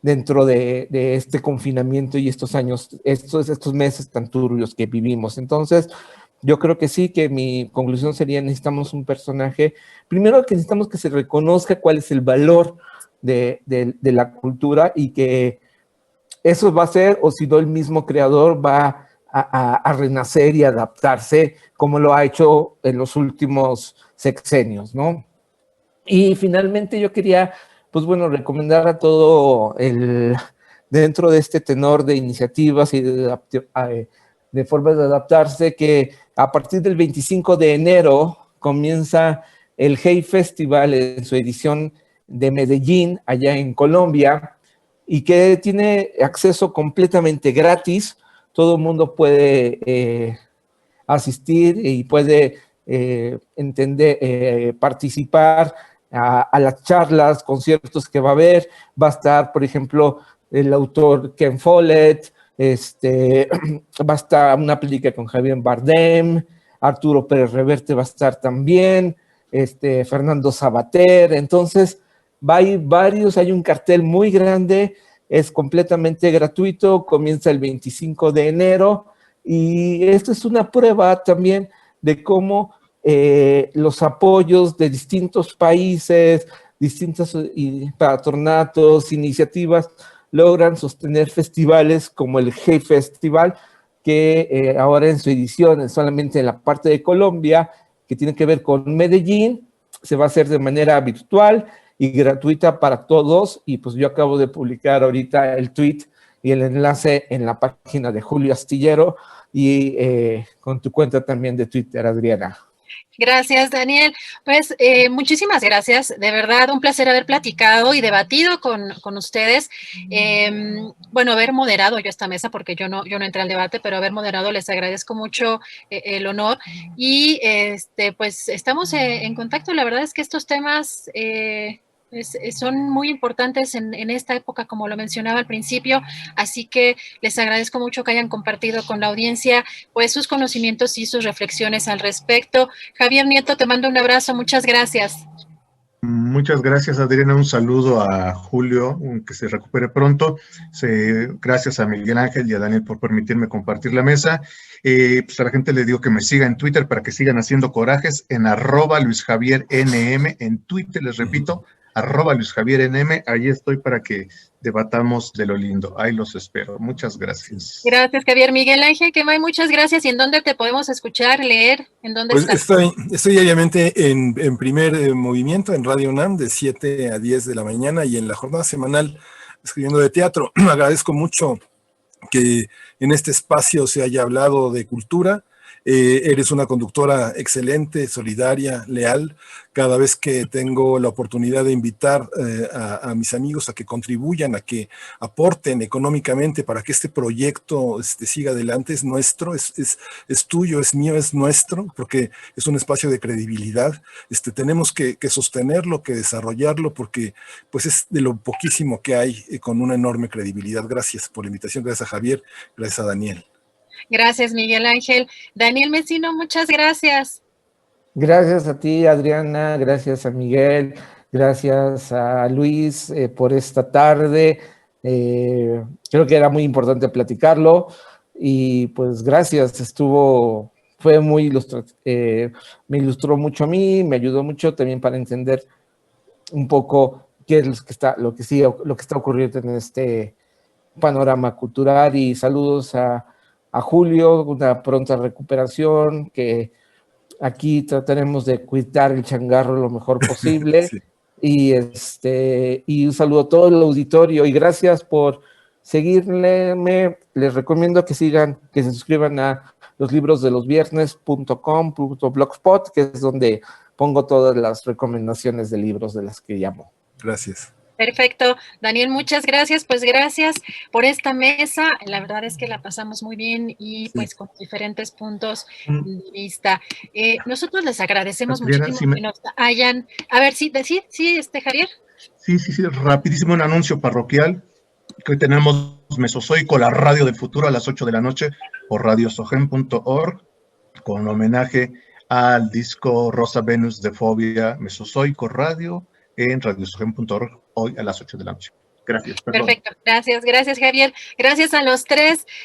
Speaker 3: dentro de este confinamiento y estos años, estos meses tan turbios que vivimos. Entonces, yo creo que sí, que mi conclusión sería: necesitamos un personaje, primero que necesitamos que se reconozca cuál es el valor de la cultura, y que eso va a ser, o si no, el mismo creador va a renacer y adaptarse como lo ha hecho en los últimos sexenios, ¿no? Y finalmente yo quería, pues bueno, recomendar a todo dentro de este tenor de iniciativas y de formas de adaptarse, que a partir del 25 de enero comienza el Hey Festival en su edición de Medellín, allá en Colombia, y que tiene acceso completamente gratis. Todo el mundo puede asistir y puede participar a las charlas, conciertos que va a haber. Va a estar, por ejemplo, el autor Ken Follett, va a estar una película con Javier Bardem, Arturo Pérez Reverte va a estar también, Fernando Sabater. Entonces, hay varios, hay un cartel muy grande, es completamente gratuito, comienza el 25 de enero, Y esto es una prueba también de cómo los apoyos de distintos países, distintos patronatos, iniciativas, logran sostener festivales como el Hey Festival, que ahora en su edición solamente en la parte de Colombia, que tiene que ver con Medellín, se va a hacer de manera virtual y gratuita para todos. Y pues yo acabo de publicar ahorita el tweet y el enlace en la página de Julio Astillero y con tu cuenta también de Twitter, Adriana.
Speaker 1: Gracias, Daniel. Pues muchísimas gracias. De verdad, un placer haber platicado y debatido con ustedes. Bueno, haber moderado yo esta mesa, porque yo no entré al debate, pero haber moderado, les agradezco mucho el honor. Y pues estamos en contacto. La verdad es que estos temas son muy importantes en esta época, como lo mencionaba al principio, así que les agradezco mucho que hayan compartido con la audiencia pues sus conocimientos y sus reflexiones al respecto. Javier Nieto, te mando un abrazo, muchas gracias.
Speaker 2: Muchas gracias, Adriana. Un saludo a Julio, que se recupere pronto. Gracias a Miguel Ángel y a Daniel por permitirme compartir la mesa. Pues a la gente le digo que me siga en Twitter para que sigan haciendo corajes en @LuisJavierNM en Twitter, les repito, @LuisJavierNM. Ahí estoy para que debatamos de lo lindo. Ahí los espero. Muchas gracias.
Speaker 1: Gracias, Javier. Miguel Ángel Quemay, muchas gracias. ¿Y en dónde te podemos escuchar, leer? ¿En dónde
Speaker 4: pues
Speaker 1: estás?
Speaker 4: Estoy diariamente en primer movimiento en Radio UNAM de 7 a 10 de la mañana y en la jornada semanal escribiendo de teatro. Agradezco mucho que en este espacio se haya hablado de cultura. Eres una conductora excelente, solidaria, leal. Cada vez que tengo la oportunidad de invitar a mis amigos a que contribuyan, a que aporten económicamente para que este proyecto siga adelante, es nuestro, es tuyo, es mío, es nuestro, porque es un espacio de credibilidad. Tenemos que sostenerlo, que desarrollarlo, porque pues es de lo poquísimo que hay con una enorme credibilidad. Gracias por la invitación, gracias a Javier, gracias a Daniel.
Speaker 1: Gracias, Miguel Ángel. Daniel Mesino, muchas gracias.
Speaker 3: Gracias a ti, Adriana, gracias a Miguel, gracias a Luis por esta tarde. Creo que era muy importante platicarlo y pues gracias, fue muy me ilustró mucho a mí, me ayudó mucho también para entender un poco qué es lo que está ocurriendo en este panorama cultural. Y saludos a Julio, una pronta recuperación, que aquí trataremos de cuidar el changarro lo mejor posible. Sí. Y un saludo a todo el auditorio y gracias por seguirme. Les recomiendo que se suscriban a loslibrodesloviernes.com.blogspot, que es donde pongo todas las recomendaciones de libros de las que llamo.
Speaker 4: Gracias.
Speaker 1: Perfecto. Daniel, muchas gracias. Pues gracias por esta mesa. La verdad es que la pasamos muy bien y pues con diferentes puntos de vista. Nosotros les agradecemos muchísimo que nos hayan... A ver, sí, Javier.
Speaker 2: Sí, rapidísimo un anuncio parroquial. Que hoy tenemos Mesozoico, la radio del futuro, a las 8 de la noche por radiosogen.org, con homenaje al disco Rosa Venus de Fobia, Mesozoico Radio, en radiosogen.org, hoy a las 8 de la noche. Gracias.
Speaker 1: Perdón. Perfecto, gracias Javier. Gracias a los tres.